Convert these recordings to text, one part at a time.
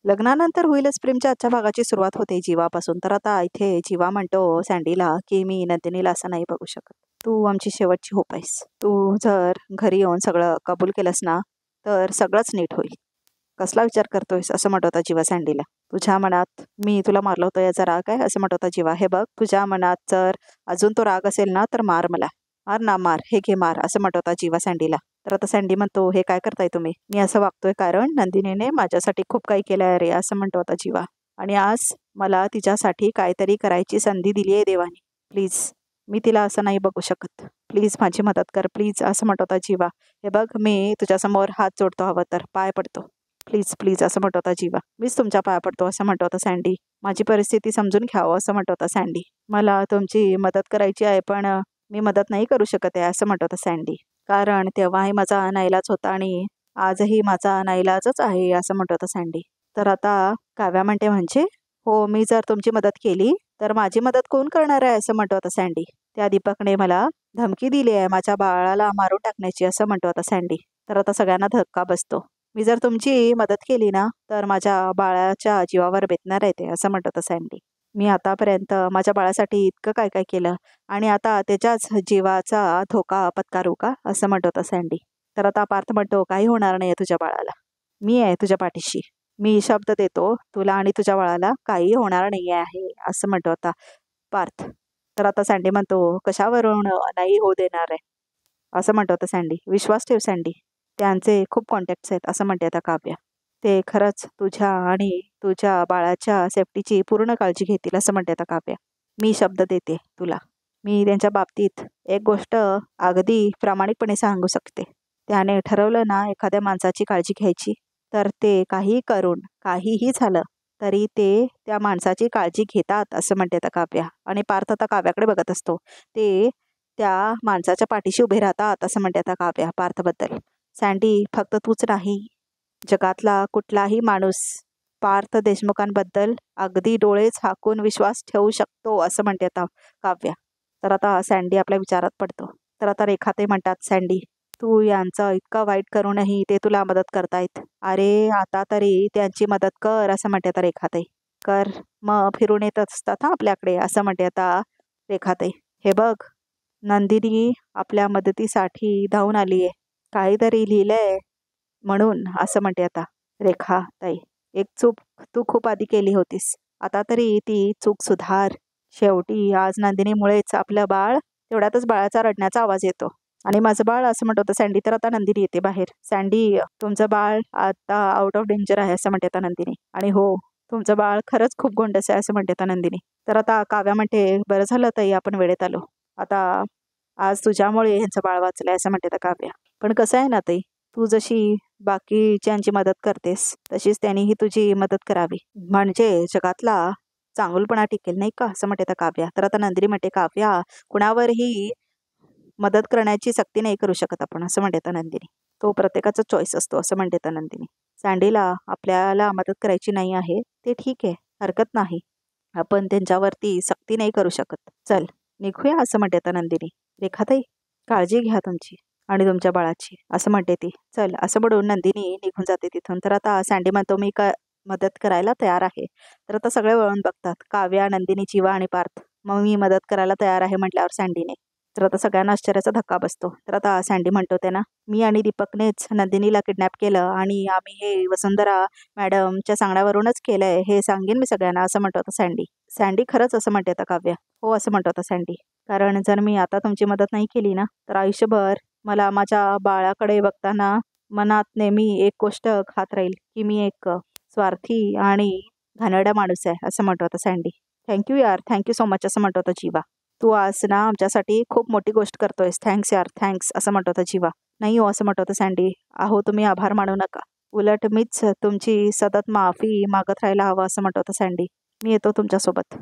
लग्नानंतर होईलच प्रेमच्या आजच्या भागाची सुरुवात होते जीवापासून. तर आता इथे जीवा म्हणतो सँडीला की मी नंदिनीला असं नाही बघू शकत. तू आमची शेवटची होप आहेस. तू जर घरी येऊन सगळं कबूल केलंस ना तर सगळंच नीट होईल. कसला विचार करतोयस असं म्हणत होता जीवा सँडीला. तुझ्या मनात मी तुला मारलं होतं याचा राग आहे असं म्हणत होता जीवा. हे बघ तुझ्या मनात जर अजून तो राग असेल ना तर मार मला. मार ना मार, हे घे मार असं म्हणत होता जीवा सँडीला. तर आता सँडी म्हणतो हे काय करताय तुम्ही? मी असं वागतोय कारण नंदिनीने माझ्यासाठी खूप काही केलंय रे असं म्हणतो होता जीवा. आणि आज मला तिच्यासाठी काहीतरी करायची संधी दिली आहे देवाने. प्लीज मी तिला असं नाही बघू शकत. प्लीज माझी मदत कर प्लीज असं म्हणत होता जीवा. हे बघ मी तुझ्यासमोर हात जोडतो, हवं तर पाय पडतो. प्लीज प्लीज असं म्हणत होता जीवा. मीच तुमच्या पाया पडतो असं म्हणत होता सँडी. माझी परिस्थिती समजून घ्यावं असं म्हणत होता सँडी. मला तुमची मदत करायची आहे पण मी मदत नाही करू शकत आहे असं म्हणत होता सँडी. कारण तेव्हाही माझा नाईलाज होता आणि आजही माझा नाईलाजच आहे असं म्हणत होता सँडी. तर आता काव्या म्हणते म्हणजे हो मी जर तुमची मदत केली तर माझी मदत कोण करणार आहे असं म्हणत होता सँडी. त्या दीपकने मला धमकी दिली आहे माझ्या बाळाला मारून टाकण्याची असं म्हणत होता सँडी. तर आता सगळ्यांना धक्का बसतो. मी जर तुमची मदत केली ना तर माझ्या बाळाच्या जीवावर बेतणार आहे ते असं म्हणत होता सँडी. मी आतापर्यंत माझ्या बाळासाठी इतकं काय काय केलं आणि आता त्याच्याच जीवाचा धोका पत्करू का असं म्हणत होता सँडी. तर आता पार्थ म्हणतो काही होणार नाही तुझ्या बाळाला. मी आहे तुझ्या पाठीशी. मी शब्द देतो तुला आणि तुझ्या बाळाला काही होणार नाही आहे असं म्हणतो होता पार्थ. तर आता सँडी म्हणतो कशावरून नाही होऊ देणार आहे असं म्हणतो होता सँडी. विश्वास ठेव सँडी. त्यांचे खूप कॉन्टॅक्ट्स आहेत असं म्हणते आता काव्या. ते खरंच तुझ्या आणि तुझ्या बाळाच्या सेफ्टीची पूर्ण काळजी घेतील असं म्हणते आता काव्या. मी शब्द देते तुला. मी त्यांच्या बाबतीत एक गोष्ट अगदी प्रामाणिकपणे सांगू शकते. त्याने ठरवलं ना एखाद्या माणसाची काळजी घ्यायची तर ते काहीही करून काहीही झालं तरी ते त्या माणसाची काळजी घेतात असं म्हणते आता काव्या. आणि पार्थ आता काव्याकडे बघत असतो. ते त्या माणसाच्या पाठीशी उभे राहतात असं म्हणते आता काव्या पार्थबद्दल. सँडी फक्त तूच नाही, जगातला कुठलाही माणूस पार्थ देशमुखांबद्दल अगदी डोळे झाकून विश्वास ठेवू शकतो असं म्हणते आता काव्या. तर आता सँडी आपल्या विचारात पडतो. तर आता रेखाताई म्हणतात सँडी तू यांचं इतकं वाईट करूनही ते तुला मदत करतायत. अरे आता तरी त्यांची मदत कर असं म्हणते आता रेखाताई. कर मग फिरून येत असतात हा आपल्याकडे असं म्हणते आता रेखाताई. हे बघ नंदिनी आपल्या मदतीसाठी धावून आली आहे. काहीतरी लिहिलंय म्हणून असं म्हणते आता रेखाताई. एक चूक तू खूप आधी केली होतीस. आता तरी ती चूक सुधार. शेवटी आज नंदिनीमुळेच आपलं बाळ. तेवढ्यातच बाळाचा रडण्याचा आवाज येतो. आणि माझं बाळ असं म्हणत होतं सँडी. तर आता नंदिनी येते बाहेर. सँडी तुमचं बाळ आता आउट ऑफ डेंजर आहे असं म्हणते आता नंदिनी. आणि हो तुमचं बाळ खरंच खूप गोंडस आहे असं म्हणते आता नंदिनी. तर आता काव्या म्हणते बरं झालं ताई आपण वेळेत आलो. आता आज तुझ्यामुळे ह्यांचं बाळ वाचलंय असं म्हणते आता काव्या. पण कसं आहे ना ताई तू जशी बाकीच्यांची मदत करतेस तशीच त्यांनीही तुझी मदत करावी म्हणजे जगातला चांगुलपणा टिकेल नाही का असं म्हणते आता काव्या. तर आता नंदिनी म्हणते काव्या कुणावरही मदत करण्याची सक्ती नाही करू शकत आपण असं म्हणते आता नंदिनी. तो प्रत्येकाचा चॉईस असतो असं म्हणते आता नंदिनी. सँडीला आपल्याला मदत करायची नाही आहे ते ठीक आहे, हरकत नाही. आपण त्यांच्यावरती सक्ती नाही करू शकत. चल निघूया असं म्हणते आता नंदिनी. रेखाताई काळजी घ्या तुमची आणि तुमच्या बाळाची असं म्हणते ती. चल असं म्हणून नंदिनी निघून जाते तिथून. तर आता सँडी म्हणतो मी मदत करायला तयार आहे. तर आता सगळे वळून बघतात काव्या, नंदिनी, जीवा आणि पार्थ. मग मी मदत करायला तयार आहे म्हटल्यावर सँडीने. तर आता सगळ्यांना आश्चर्याचा धक्का बसतो. तर आता सँडी म्हणतो त्यांना मी आणि दीपकनेच नंदिनीला किडनॅप केलं आणि आम्ही हे वसुंधरा मॅडमच्या सांगण्यावरूनच केलंय हे सांगेन मी सगळ्यांना असं म्हणतो आता सँडी. सँडी खरंच असं म्हणते आता काव्या. हो असं म्हणतो आता सँडी. कारण जर मी आता तुमची मदत नाही केली ना तर आयुष्यभर मला माझ्या बाळाकडे बघताना मनात नेहमी एक गोष्ट खात राहील की मी एक स्वार्थी आणि घाणेरडा माणूस आहे असं म्हणतो आता सँडी. थँक्यू यार, थँक्यू सो मच असं म्हणतो आता जीवा. तू आज ना आमच्यासाठी खूप मोठी गोष्ट करतोयस. थँक्स यार थँक्स असं म्हणतो होता जीवा. नाही हो असं म्हणतो होता सँडी. अहो तुम्ही आभार मानू नका. उलट मीच तुमची सतत माफी मागत राहायला हवं असं म्हणतो होता सँडी. मी येतो तुमच्यासोबत.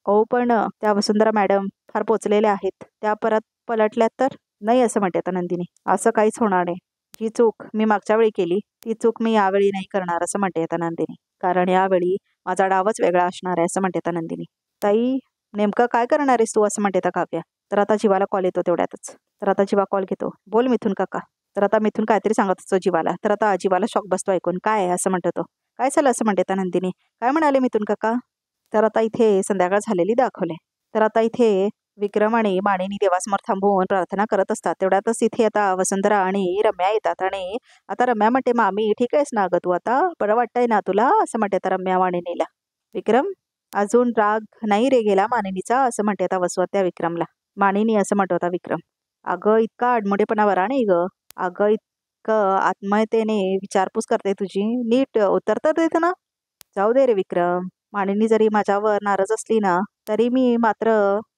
अहो पण त्या वसुंधरा मॅडम फार पोचलेल्या आहेत. त्या परत पलटल्यात तर. नाही असं म्हणते आता नंदिनी. असं काहीच होणार नाही. जी चूक मी मागच्या वेळी केली ती चूक मी यावेळी नाही करणार असं म्हणते आता नंदिनी. कारण यावेळी माझा डावच वेगळा असणार आहे असं म्हणते आता नंदिनी. ताई नेमकं काय करणार आहेस तू असं म्हणते आता काव्या. तर आता जीवाला कॉल येतो तेवढ्यातच. तर आता जीवा कॉल घेतो. बोल मिथून काका. तर आता मिथून काहीतरी सांगत असतो जीवाला. तर आता जीवाला शॉक बसतो ऐकून. काय आहे असं म्हणतो तो. काय झालं असं म्हणते आता नंदिनी. काय म्हणाले मिथून काका. तर आता इथे संध्याकाळ झालेली दाखवले. तर आता इथे विक्रम आणि मानिनी देवासमोर थांबून प्रार्थना करत असतात. तेवढ्यातच इथे आता वसुंधरा आणि रम्या येतात आणि आता रम्या म्हणते मामी ठीक आहेस ना ग तू आता, बरं वाटतंय ना तुला असं म्हणते आता रम्या मानिनीला. विक्रम अजून राग नाही रे गेला मानिनीचा असं म्हणते आता वसु त्या विक्रमला. मानिनी असं म्हणत होता विक्रम. अगं इतका आडमोठेपणा बरा नाही ग. अगं इतकं आत्मीयतेने विचारपूस करते तुझी, नीट उत्तर तर देते ना. जाऊ दे रे विक्रम, मानिनी जरी माझ्यावर नाराज असली ना तरी मी मात्र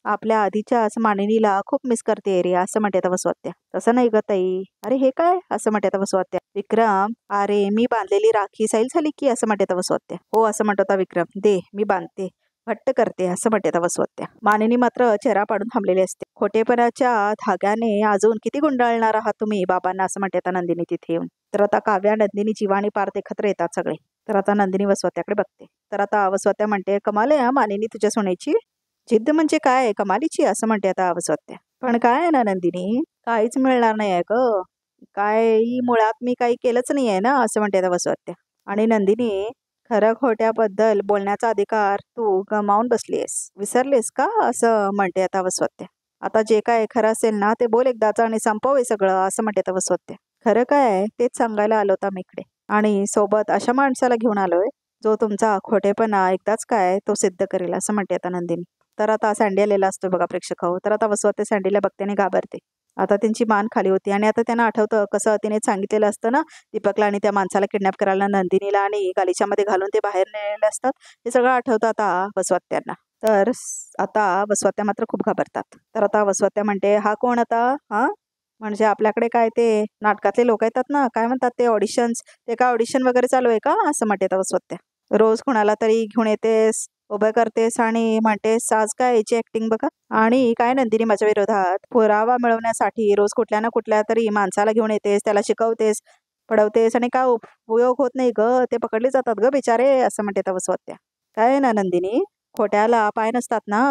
आपल्या आधीच्याच मानिनीला खूप मिस करते रे असं म्हणते आता वसुहत्या. तसं नाही ग ताई. अरे हे काय असं म्हणते आता वसुहत्या. विक्रम अरे मी बांधलेली राखी सैल झाली की असं म्हणते आता वसुहत्या. हो असं म्हणत होता विक्रम. दे मी बांधते, घट्ट करते असं म्हणते आता वसुहत्या. मानिनी मात्र चेहरा पाडून थांबलेली असते. खोटेपणाच्या धाग्याने अजून किती गुंडाळणार आहात तुम्ही बाबांना असं म्हणते आता नंदिनी तिथे येऊन. तर आता काव्या नंदिनी जीवा आणि पार्थ एकत्र येतात सगळे. तर आता नंदिनी वसुहत्याकडे बघते. तर आता वसुहत्या म्हणते कमाल आहे मानिनी तुझ्या सोन्याची. जिद्द म्हणजे काय कमालीची असं म्हणते आता वसुहत्या. पण काय आहे ना नंदिनी, काहीच मिळणार नाही आहे ग. काही मुळात मी काही केलंच नाही आहे ना असं म्हणते आता वसुहत्या. आणि नंदिनी खरं खोट्याबद्दल बोलण्याचा अधिकार तू गमावून बसलीयस, विसरलीस का असं म्हणते आता वसुहत्या. आता जे काय खरं असेल ना ते बोल एकदाच आणि संपव हे सगळं असं म्हणते आता वसुहत्या. खरं काय आहे तेच सांगायला आलो होता मी इकडे, आणि सोबत अशा माणसाला घेऊन आलोय जो तुमचा खोटेपणा एकदाच काय तो सिद्ध करेल असं म्हणते आता नंदिनी. तर आता सँडी आलेला असतो बघा प्रेक्षक हो. तर आता वसुहत्या सँडीला बघते घाबरते. आता त्यांची मान खाली होती आणि आता त्यांना आठवतं कसं तिने सांगितलेलं असतं ना दीपकला आणि त्या माणसाला किडनॅप करायला नंदिनीला आणि गालिच्यामध्ये घालून ते बाहेर नेलेले असतात. हे सगळं आठवतं आता वसुहत्यांना. तर आता वसुहत्या मात्र खूप घाबरतात. तर आता वसुहत्या म्हणते हा कोण आता. हा म्हणजे आपल्याकडे काय ते नाटकातले लोक येतात ना काय म्हणतात ते ऑडिशन्स, ते काय ऑडिशन वगैरे चालू आहे का असं म्हणते आता वसुहत्या. रोज कोणाला तरी घेऊन येतेस, उभं करतेस आणि म्हणतेस आज काय याची ऍक्टिंग बघा. आणि काय नंदिनी माझ्या विरोधात पुरावा मिळवण्यासाठी रोज कुठल्या ना कुठल्या तरी माणसाला घेऊन येतेस, त्याला शिकवतेस, पडवतेस आणि काय उपयोग होत नाही ग, ते पकडले जातात ग बिचारे असं म्हणते आता वसुहत्या. काय ना नंदिनी, खोट्याला पाय नसतात ना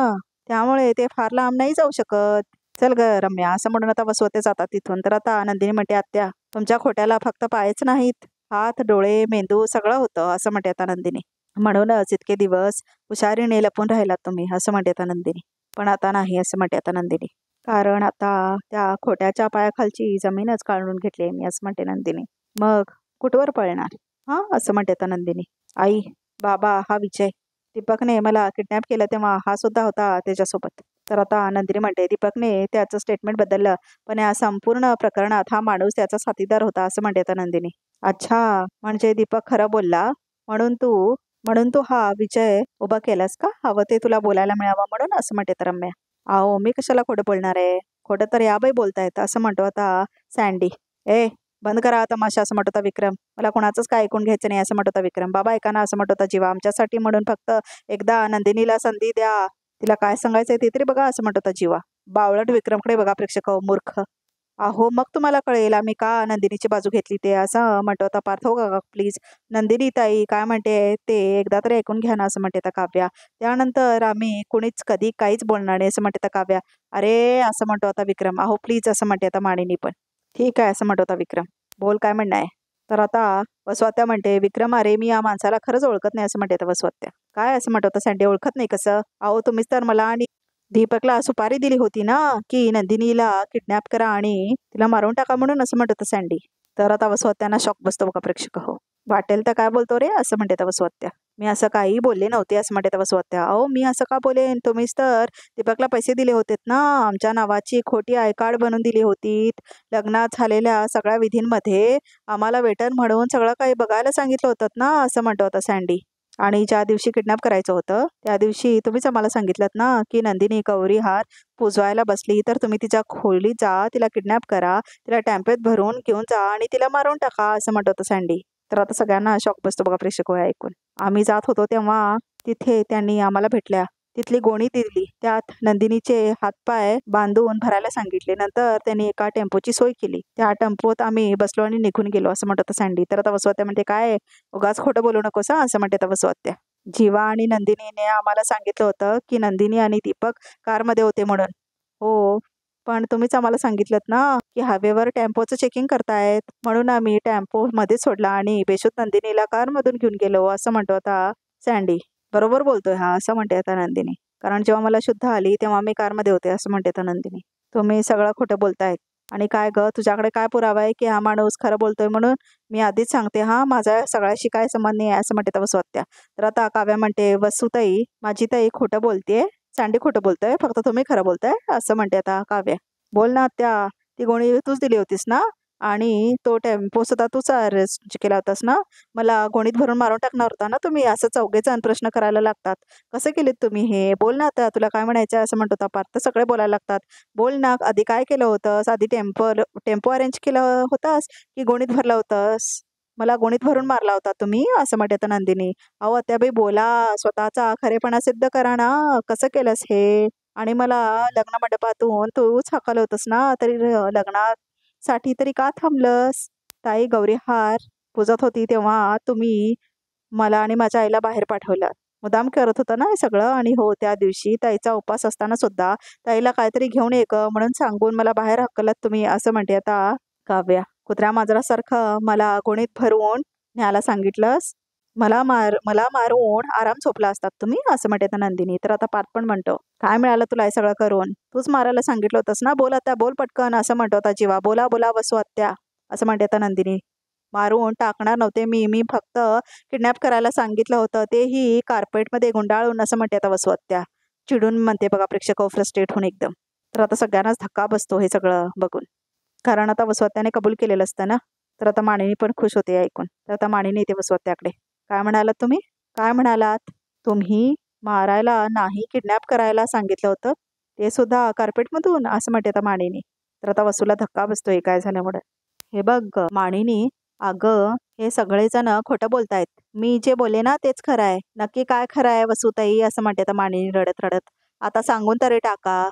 त्यामुळे ते फार लांब नाही जाऊ शकत. चल ग रम्या असं म्हणून आता वसुहत्या जातात तिथून. तर आता नंदिनी म्हणते आत्या तुमच्या खोट्याला फक्त पायच नाहीत, हात डोळे मेंदू सगळं होतं असं म्हणते आता नंदिनी. म्हणूनच इतके दिवस हुशारीने लपून राहिलात तुम्ही असं म्हणते आता नंदिनी. पण आता नाही असं म्हणते आता नंदिनी, कारण आता त्या खोट्याच्या पायाखालची जमीनच काढून घेतली मी असं म्हणते नंदिनी. मग कुठवर पळणार हा असं म्हणते आता नंदिनी. आई बाबा हा विजय, दीपकने मला किडनॅप केलं तेव्हा हा सुद्धा होता त्याच्यासोबत. तर आता नंदिनी म्हणते दीपकने त्याचं स्टेटमेंट बदललं पण या संपूर्ण प्रकरणात हा माणूस त्याचा साथीदार होता असं म्हणते आता नंदिनी. अच्छा म्हणजे दीपक खरं बोलला म्हणून तू हा विजय उभा केलास का, हवं ते तुला बोलायला मिळावं म्हणून असं म्हणते तर रम्या. अहो मी कशाला खोटं बोलणार आहे, खोटं तर याबाई बोलतायत असं म्हणतो आता सँडी. ए बंद करा तमाशा असं म्हणत होता विक्रम. मला कोणाचंच काय ऐकून घ्यायचं नाही असं म्हणत होता विक्रम. बाबा ऐका ना असं म्हणत होता जीवा, आमच्यासाठी म्हणून फक्त एकदा नंदिनीला संधी द्या, तिला काय सांगायचंय ते तरी बघा असं म्हणत होता जीवा. बावळट विक्रमकडे बघा प्रेक्षक मूर्ख. अहो मग तुम्हाला कळेल आम्ही का नंदिनीची बाजू घेतली ते असं म्हणतो आता पार्थ. हो का प्लीज नंदिनी ताई काय म्हणते ते एकदा तरी ऐकून घ्या ना असं म्हणते आता काव्या. त्यानंतर आम्ही कुणीच कधी काहीच बोलणार नाही असं म्हणते आता काव्या. अरे असं म्हणतो आता विक्रम. अहो प्लीज असं म्हणते आता मानिनी पण. ठीक आहे असं म्हणतो आता विक्रम. बोल काय म्हणणं आहे. तर आता वसुहत्या म्हणते विक्रम अरे मी या माणसाला खरंच ओळखत नाही असं म्हणते आता वसुहत्या. काय असं म्हणतो आता सँडी ओळखत नाही कसं. अहो तुम्हीच तर मला आणि दीपकला सुपारी दिली होती ना की नंदिनीला किडनॅप करा आणि तिला मारून टाका म्हणून असं म्हणत होतं सँडी. तर आता वसुहत्यांना शॉक बसतो बघा प्रेक्षक हो. वाटेल तर काय बोलतो रे असं म्हणते आता वसुहत्या. मी असं काही बोलले नव्हते असं म्हणते आता वसुहत्या. अहो मी असं का बोलेन, तुम्हीच तर दीपकला पैसे दिले होतेत ना, आमच्या नावाची खोटी आय कार्ड बनवून दिली होती, लग्नात झालेल्या सगळ्या विधींमध्ये आम्हाला वेटर म्हणून सगळं काही बघायला सांगितलं होतं ना असं म्हणतो होता सँडी. आणि ज्या दिवशी किडनॅप करायचं होतं त्या दिवशी तुम्हीच आम्हाला सांगितलं ना की नंदिनी गौरी हार पुजवायला बसली तर तुम्ही तिच्या खोलीत जा, तिला किडनॅप करा, तिला टॅम्पेत भरून घेऊन जा आणि तिला मारून टाका असं म्हणत होतं सँडी. तर आता सगळ्यांना शॉक बसतो बघा प्रेक्षक ऐकून. आम्ही जात होतो तेव्हा तिथे त्यांनी आम्हाला भेटल्या, तिथली गोणी दिली, त्यात नंदिनीचे हातपाय बांधून भरायला सांगितले, नंतर त्यांनी एका टेम्पोची सोय केली, त्या टेम्पोत आम्ही बसलो आणि निघून गेलो असं म्हणत होतं सँडी. तर आता वसुहत्या म्हणते काय उगाच खोटं बोलू नकोस असं म्हणते आता वसुहत्या. जीवा आणि नंदिनीने आम्हाला सांगितलं होतं की नंदिनी आणि दीपक कारमध्ये होते म्हणून. हो पण तुम्हीच आम्हाला सांगितलं ना की हायवेवर टेम्पोचं चेकिंग करतायत, म्हणून आम्ही टेम्पो मध्येच सोडला आणि बेशुद्ध नंदिनीला कारमधून घेऊन गेलो, असं म्हणतो आता सँडी. बरोबर बोलतोय हा, असं म्हणते आता नंदिनी. कारण जेव्हा मला शुद्ध आली तेव्हा मी कारमध्ये होते, असं म्हणते आता नंदिनी. तुम्ही सगळं खोटं बोलतायत. आणि काय ग, तुझ्याकडे काय पुरावा आहे की हा माणूस खरं बोलतोय म्हणून? मी आधीच सांगते हा, माझा सगळ्याशी काय संबंध नाही आहे, असं म्हणते तेव्हा स्वत्या. तर आता काव्या म्हणते, वसुताई माझी ताई खोटं बोलतेय, सँडी खोटं बोलतोय, फक्त तुम्ही खरं बोलताय, असं म्हणते आता काव्या. बोल ना त्या, ती गोणी तूच दिली होतीस ना, आणि तो टेम्पो सुद्धा तूच अरेस्ट केला होतास ना. मला गोणीत भरून मारून टाकणार होता ना तुम्ही. असं चौघेजण प्रश्न करायला लागतात. कसं केलेत तुम्ही हे? बोल ना आता, तुला काय म्हणायचं असं म्हणतो होता पार्थ. तर सगळे बोलायला लागतात. बोल ना, आधी काय केलं होतंस? आधी टेम्पो अरेंज केलं होतास की गोणीत भरलं होतंस? मला गोणीत भरून मारला होता तुम्ही, असं म्हणते आता नंदिनी. अहो आत्याबाई बोला, स्वतःचा खरेपणा सिद्ध करा ना. कसं केलंस हे? आणि मला लग्न मंडपातून तूच हाकल होतस ना, तरी लग्नासाठी तरी का थांबलंस? ताई गौरी हार पुजत होती तेव्हा तुम्ही मला आणि माझ्या आईला बाहेर पाठवलं. मुदाम करत होता ना हे सगळं. आणि हो, त्या दिवशी ताईचा उपवास असताना सुद्धा ताईला काहीतरी घेऊन ये ग म्हणून सांगून मला बाहेर हकलत तुम्ही, असं म्हणते आता काव्या. कुत्र्या मांजरासारखं मला गोणीत भरवून न्यायला सांगितलंस. मला मारून आराम झोपला असतात तुम्ही, असं म्हणते आता नंदिनी. तर आता पार्थ पण म्हणतो, काय मिळालं तुला हे सगळं करून? तूच मारायला सांगितलं होतंस ना. बोल आता, बोल पटकन, असं म्हणतो आता जीवा. बोला बोला वसू आत्या, असं म्हणते आता नंदिनी. मारून टाकणार नव्हते मी फक्त किडनॅप करायला सांगितलं होतं, तेही कार्पेटमध्ये गुंडाळून, असं म्हणते आता वसू आत्या. चिडून म्हणते बघा प्रेक्षक, फ्रस्ट्रेट होऊन एकदम. तर आता सगळ्यांनाच धक्का बसतो हे सगळं बघून, कारण आता वसू आत्याने कबूल केलेलं असतं ना. तर आता मानिनी पण खुश होते ऐकून. तर आता मानिनी येते वसू आत्याकडे. काय म्हणालात तुम्ही? काय म्हणालात तुम्ही? मारायला नाही, किडनॅप करायला सांगितलं होतं, ते सुद्धा कार्पेटमधून, असं म्हणते आता मानिनी. तर आता वसूला धक्का बसतोय काय झाल्यामुळे. हे बघ मानिनी, अगं हे सगळेजण खोटं बोलतायत. मी जे बोलले ना तेच खरं आहे. नक्की काय खरं आहे वसुताई, असं म्हणते तर मानिनी रडत रडत. आता सांगून तरी टाका,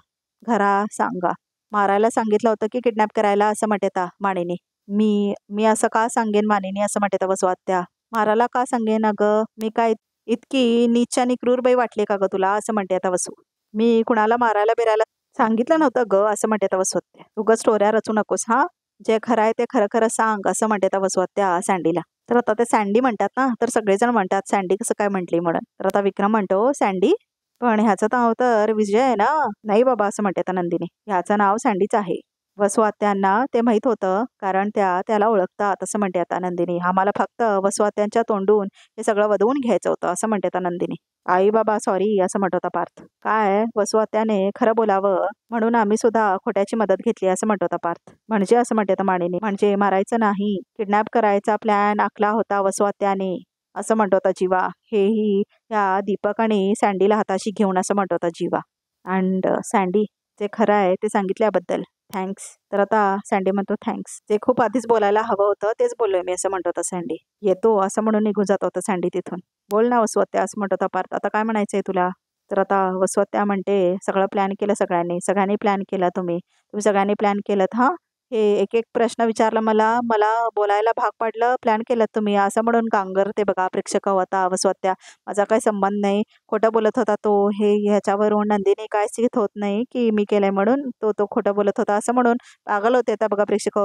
घरा सांगा. मारायला सांगितलं होतं की किडनॅप करायला, असं म्हणते ता मानिनी. मी मी असं का सांगेन मानिनी, असं म्हणते वसू आत्या. मारायला का सांगेन अगं? मी काय इतकी नीच आणि क्रूर बाई वाटली का ग तुला, असं म्हणते आता वसू. मी कुणाला मारायला बिरायला सांगितलं नव्हतं ग, असं म्हणते आता वसू आत्या. उगाच स्टोऱ्या रचू नकोस हा, जे खरं आहे ते खरं खरं सांग, असं म्हणते आता वसू आत्या सँडीला. तर आता ते सँडी म्हणतात ना, तर सगळेजण म्हणतात सँडी कसं काय म्हटली म्हणून. तर आता विक्रम म्हणतो, सँडी पण ह्याचं नाव तर विजय आहे ना. नाही बाबा, असं म्हणते आता नंदिनी. ह्याचं नाव सँडीच आहे. वसू आत्यांना ते माहीत होतं, कारण त्याला ओळखतात, असं म्हणते आता नंदिनी. आम्हाला फक्त वसू आत्यांच्या तोंडून हे सगळं वदवून घ्यायचं होतं, असं म्हणते आता नंदिनी. आई बाबा सॉरी, असं म्हणत होता पार्थ. काय वसू आत्याने खरं बोलावं म्हणून आम्ही सुद्धा खोट्याची मदत घेतली, असं म्हणत होता पार्थ. म्हणजे, असं म्हणते आता मानिनी. म्हणजे मारायचं नाही, किडनॅप करायचा प्लॅन आखला होता वसू आत्याने, असं म्हणतो होता जीवा. हेही या दीपक आणि सँडीला हाताशी घेऊन, असं म्हणतो होता जीवा. अँड सँडी, जे खरं आहे ते सांगितल्याबद्दल थँक्स. तर आता सँडी म्हणतो थँक्स, जे खूप आधीच बोलायला हवं होतं तेच बोललोय मी, असं म्हणतो होता सँडी. येतो, असं म्हणून निघून जात होता सँडी तिथून. बोल ना वसू आत्या, असं म्हणतो होता पार्थ. आता काय म्हणायचंय तुला? तर आता वसू आत्या म्हणते, सगळं प्लॅन केलं सगळ्यांनी प्लॅन केला, तुम्ही सगळ्यांनी प्लॅन केलं हा. हे एक एक प्रश्न विचारला मला मला बोलायला भाग पाडलं, प्लॅन केलं तुम्ही, असं म्हणून गांगरते बघा प्रेक्षक होता वसू आत्या. माझा काही संबंध नाही, खोटं बोलत होता तो. हे ह्याच्यावरून नंदिनी काय सिद्ध होत नाही की मी केलंय म्हणून. तो खोटं बोलत होता असं म्हणून पागल होते आता बघा प्रेक्षक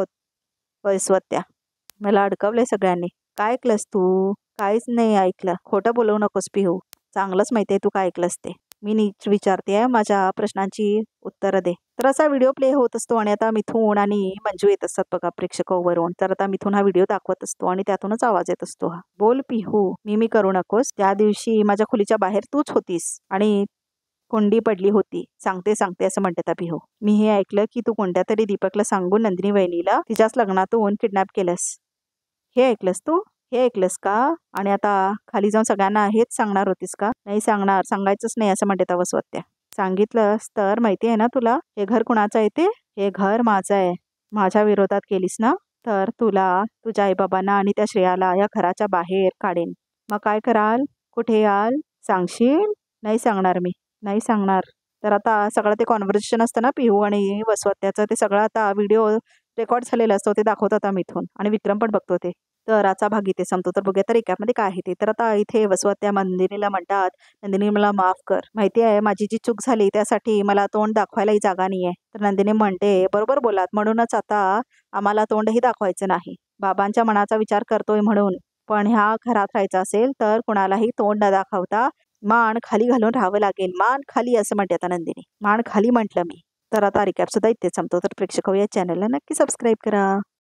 वसू आत्या. मला अडकवलंय सगळ्यांनी. काय ऐकलंस तू? काहीच नाही ऐकलं. खोटं बोलवू नकोस पिहू. चांगलंच माहिती आहे तू काय ऐकलंस ते. मी नीट विचारते, माझ्या प्रश्नांची उत्तरं दे. तर असा व्हिडिओ प्ले होत असतो आणि आता मिथून आणि मंजू येत असतात बघा प्रेक्षकावरून. तर आता मिथून हा व्हिडिओ दाखवत असतो आणि त्यातूनच आवाज येत असतो हा. बोल पिहू, मी करू नकोस. त्या दिवशी माझ्या खोलीच्या बाहेर तूच होतीस आणि कोंडी पडली होती. सांगते असं म्हणते आता पिहू. मी हे ऐकलं की तू कोणत्या तरी दीपकला सांगून नंदिनी वहिनीला तिच्याच लग्नातून किडनॅप केलंस. हे ऐकलंस तू? हे ऐकलंस का? आणि आता खाली जाऊन सगळ्यांना हेच सांगणार होतीस का? नाही सांगणार, सांगायचंच नाही, असं म्हणते आता वसू आत्या. सांगितलंस तर माहिती आहे ना तुला, हे घर कुणाचं आहे ते? हे घर माझं आहे. माझ्या विरोधात केलीस ना, तर तुला, तुझ्या आईबाबांना आणि त्या श्रेयाला या घराच्या बाहेर काढेन. मग काय कराल? कुठे याल? सांगशील? नाही सांगणार मी, नाही सांगणार. तर आता सगळं ते कॉन्व्हर्सेशन असतं ना पिहू आणि वसू आत्याचं, ते सगळं आता व्हिडिओ रेकॉर्ड झालेलं असतो, ते दाखवतात आता मिथून आणि विक्रम पण बघतो ते. तर आजचा भाग इथे संपतो. तर बघूया तर रिकॅपमध्ये काय आहे ते. तर आता इथे वसुआत्या नंदिनीला म्हणतात, "नंदिनी मला माफ कर. माहिती आहे माझी जी चूक झाली त्यासाठी मला तोंड दाखवायलाही जागा नाहीये." तर नंदिनी म्हणते, "बरोबर बोलात. म्हणूनच आता आम्हाला तोंडही दाखवायचं नाही. बाबांच्या मनाचा विचार करतोय म्हणून. पण ह्या घरात राहायचं असेल तर कुणालाही तोंड न दाखवता मान खाली घालून राहावं लागेल." मान खाली असं म्हणते आता नंदिनी. मान खाली म्हटलं मी. तर आता रिकॅप सुद्धा इथेच संपतो. तर प्रेक्षक हो, या चॅनलला नक्की सबस्क्राईब करा.